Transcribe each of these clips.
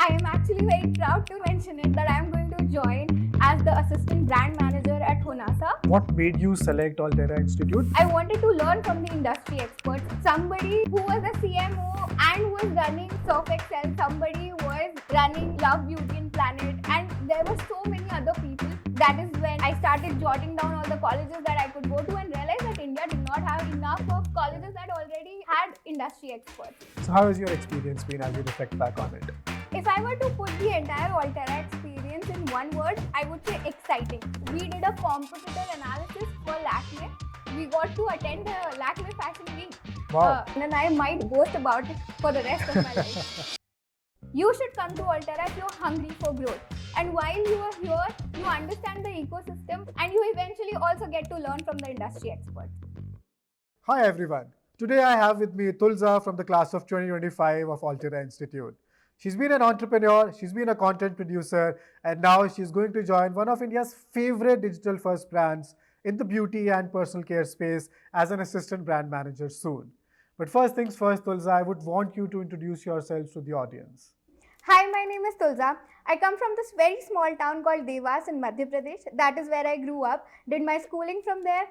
I am actually very proud to mention it that I am going to join as the assistant brand manager at Honasa. What made you select Altera Institute? I wanted to learn from the industry experts. Somebody who was a CMO and was running Surf Excel, somebody who was running Love, Beauty and Planet, and there were so many other people. That is when I started jotting down all the colleges that I could go to and realized that India did not have enough of colleges that already had industry experts. So how has your experience been as you reflect back on it? If I were to put the entire Altera experience in one word, I would say exciting. We did a competitor analysis for Lakme. We got to attend the Lakme Fashion Week. Wow. And I might boast about it for the rest of my life. You should come to Altera if you're hungry for growth. And while you are here, you understand the ecosystem and you eventually also get to learn from the industry experts. Hi everyone. Today I have with me Tulza from the class of 2025 of Altera Institute. She's been an entrepreneur, she's been a content producer, and now she's going to join one of India's favorite digital first brands in the beauty and personal care space as an assistant brand manager soon. But first things first, Tulza, I would want you to introduce yourself to the audience. Hi, my name is Tulza. I come from this very small town called Devas in Madhya Pradesh. That is where I grew up, did my schooling from there.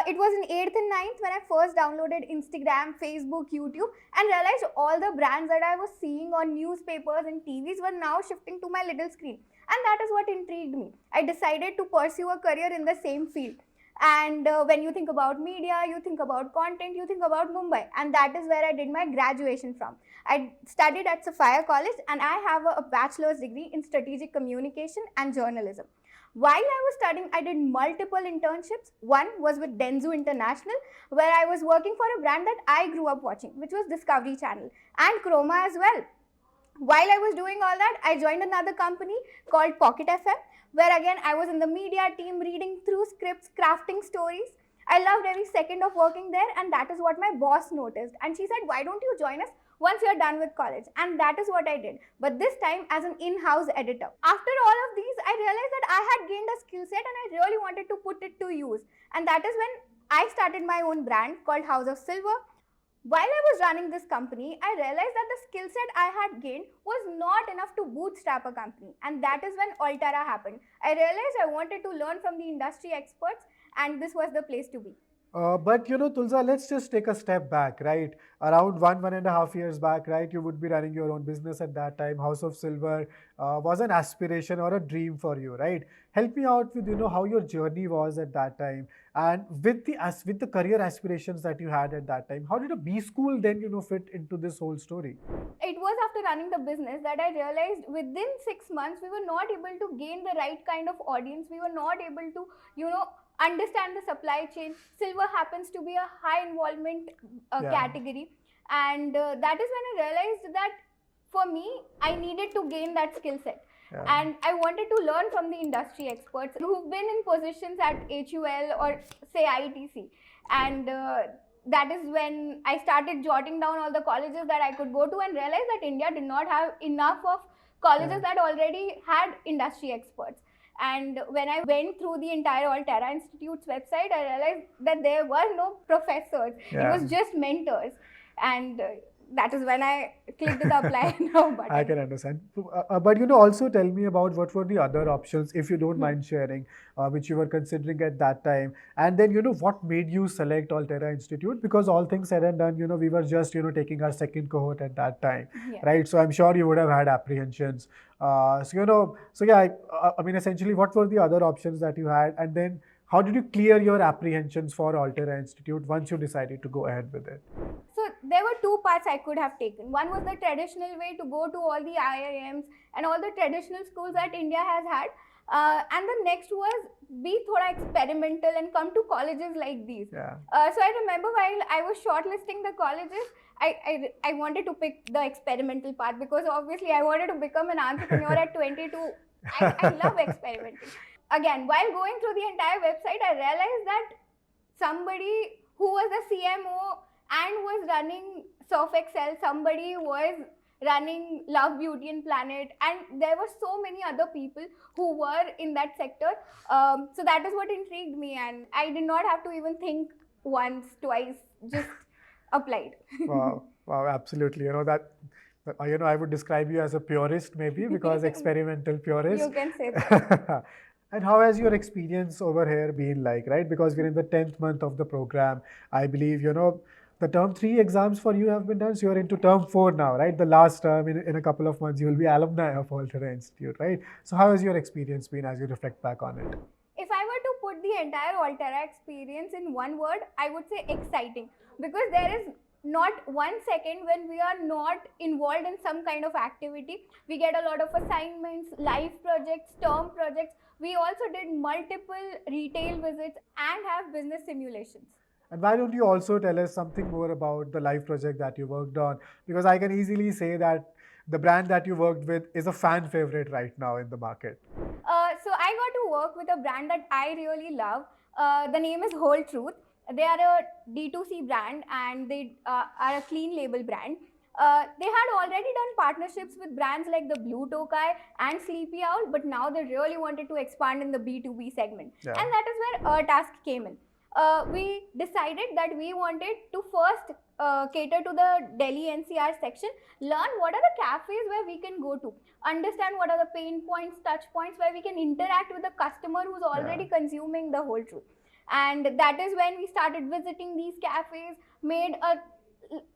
It was in 8th and 9th when I first downloaded Instagram, Facebook, YouTube and realized all the brands that I was seeing on newspapers and TVs were now shifting to my little screen. And that is what intrigued me. I decided to pursue a career in the same field. And when you think about media, you think about content, you think about Mumbai. And that is where I did my graduation from. I studied at Sapphire College and I have a bachelor's degree in strategic communication and journalism. While I was studying, I did multiple internships. One was with Dentsu International, where I was working for a brand that I grew up watching, which was Discovery Channel, and Chroma as well. While I was doing all that, I joined another company called PocketFM, where again I was in the media team reading through scripts, crafting stories. I loved every second of working there, and that is what my boss noticed. And she said, why don't you join us once you're done with college? And that is what I did. But this time as an in-house editor. After all of these, I realized that I had gained a skill set and I really wanted to put it to use. And that is when I started my own brand called House of Silver. While I was running this company, I realized that the skill set I had gained was not enough to bootstrap a company. And that is when Altera happened. I realized I wanted to learn from the industry experts and this was the place to be. But Tulza, let's just take a step back, right? Around 1.5 years back, right? You would be running your own business at that time. House of Silver was an aspiration or a dream for you, right? Help me out with, how your journey was at that time. And with the career aspirations that you had at that time, how did a B school then, fit into this whole story? It was after running the business that I realized within 6 months, we were not able to gain the right kind of audience. We were not able to, understand the supply chain. Silver happens to be a high involvement category. And that is when I realized that for me, I needed to gain that skill set. Yeah. And I wanted to learn from the industry experts who've been in positions at HUL or say ITC. And that is when I started jotting down all the colleges that I could go to and realized that India did not have enough of colleges that already had industry experts. And when I went through the entire Altera Institute's website, I realized that there were no professors. Yeah. It was just mentors. And that is when I clicked the apply now button. I can understand. But also tell me about what were the other options, if you don't mind sharing, which you were considering at that time. And then, what made you select Altera Institute? Because all things said and done, we were just, taking our second cohort at that time, right? So I'm sure you would have had apprehensions. Essentially, what were the other options that you had? And then how did you clear your apprehensions for Altera Institute once you decided to go ahead with it? So there were two paths I could have taken. One was the traditional way to go to all the IIMs and all the traditional schools that India has had. And the next was be thoda experimental and come to colleges like these. Yeah. So I remember while I was shortlisting the colleges, I wanted to pick the experimental path because obviously I wanted to become an entrepreneur at 22. I love experimenting. Again, while going through the entire website, I realized that somebody who was a CMO and was running Surf Excel, somebody was running Love, Beauty and Planet, and there were so many other people who were in that sector. So that is what intrigued me, and I did not have to even think once, twice, just applied. Wow, absolutely. I would describe you as a purist maybe because experimental purist. You can say that. And how has your experience over here been like, right? Because we're in the 10th month of the program. I believe, the term 3 exams for you have been done. So you're into term 4 now, right? The last term in a couple of months, you will be alumni of Altera Institute, right? So how has your experience been as you reflect back on it? If I were to put the entire Altera experience in one word, I would say exciting, because there is not 1 second when we are not involved in some kind of activity. We get a lot of assignments, live projects, term projects. We also did multiple retail visits and have business simulations. And why don't you also tell us something more about the live project that you worked on? Because I can easily say that the brand that you worked with is a fan favorite right now in the market. So I got to work with a brand that I really love. The name is Whole Truth. They are a D2C brand and they are a clean label brand. They had already done partnerships with brands like the Blue Tokai and Sleepy Owl, but now they really wanted to expand in the B2B segment. Yeah. And that is where our task came in. We decided that we wanted to first cater to the Delhi-NCR section, learn what are the cafes where we can go to, understand what are the pain points, touch points where we can interact with the customer who's already consuming the Whole Truth. And that is when we started visiting these cafes, made a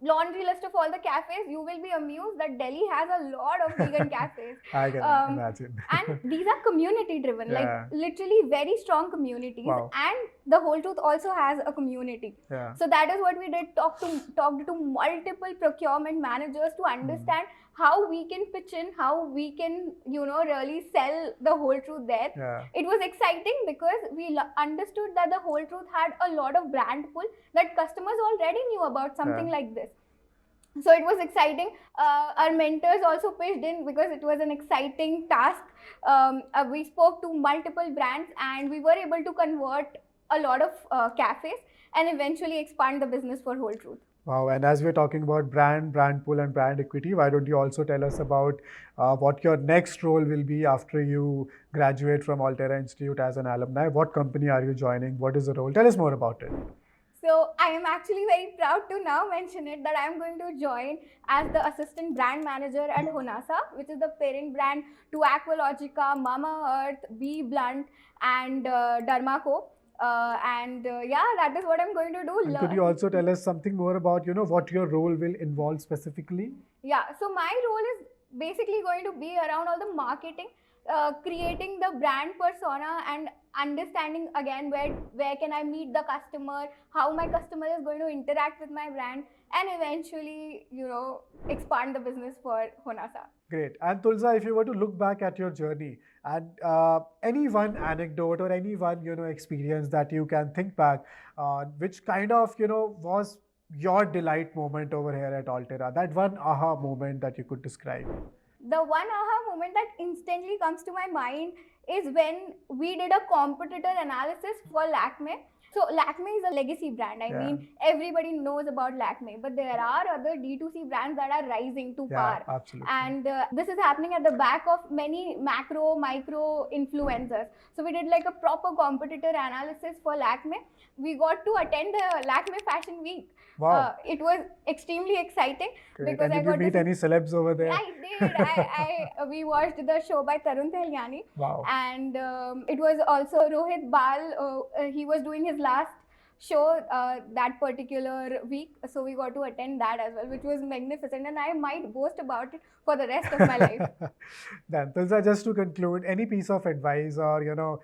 laundry list of all the cafes. You will be amused that Delhi has a lot of vegan cafes. I can imagine. And these are community driven, like literally very strong communities. Wow. And the Whole Truth also has a community. Yeah. So that is what we did, talked to multiple procurement managers to understand how we can pitch in, how we can, really sell the Whole Truth there. Yeah. It was exciting because we understood that the Whole Truth had a lot of brand pull that customers already knew about something like this. So it was exciting. Our mentors also pitched in because it was an exciting task. We spoke to multiple brands and we were able to convert a lot of cafes and eventually expand the business for Whole Truth. Wow, and as we're talking about brand pull and brand equity, why don't you also tell us about what your next role will be after you graduate from Altera Institute as an alumni? What company are you joining? What is the role? Tell us more about it. So I am actually very proud to now mention it that I am going to join as the assistant brand manager at Honasa, which is the parent brand to Aqualogica, Mamaearth, Be Blunt and Dermaco. That is what I'm going to do. And could you also tell us something more about, what your role will involve specifically? Yeah, so my role is basically going to be around all the marketing, creating the brand persona and understanding again where can I meet the customer, how my customer is going to interact with my brand, and eventually, expand the business for Honasa. Great. And Tulza, if you were to look back at your journey and any one anecdote or any one, experience that you can think back, which kind of, was your delight moment over here at Altera, that one aha moment that you could describe? The one aha moment that instantly comes to my mind is when we did a competitor analysis for Lakme. So Lakme is a legacy brand. I mean, everybody knows about Lakme, but there are other D2C brands that are rising to power. Absolutely. And this is happening at the back of many macro, micro influencers. So we did like a proper competitor analysis for Lakme. We got to attend the Lakme Fashion Week. Wow. It was extremely exciting. Great. And did you meet any celebs over there? I did. We watched the show by Tarun Tehliani. Wow. And it was also Rohit Bal. He was doing his last show that particular week. So we got to attend that as well, which was magnificent. And I might boast about it for the rest of my life. Then, Tulza, just to conclude, any piece of advice or,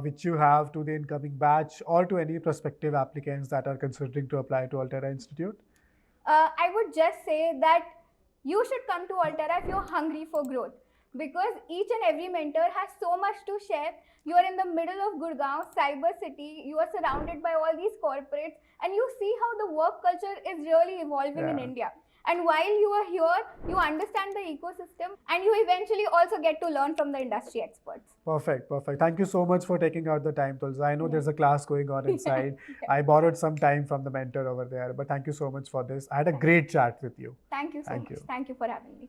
which you have to the incoming batch or to any prospective applicants that are considering to apply to Altera Institute? I would just say that you should come to Altera if you're hungry for growth, because each and every mentor has so much to share. You are in the middle of Gurgaon, cyber city, you are surrounded by all these corporates and you see how the work culture is really evolving in India. And while you are here, you understand the ecosystem and you eventually also get to learn from the industry experts. Perfect. Thank you so much for taking out the time, Tulza. I know there's a class going on inside. I borrowed some time from the mentor over there, but thank you so much for this. I had a great chat with you. Thank you so much. Thank you for having me.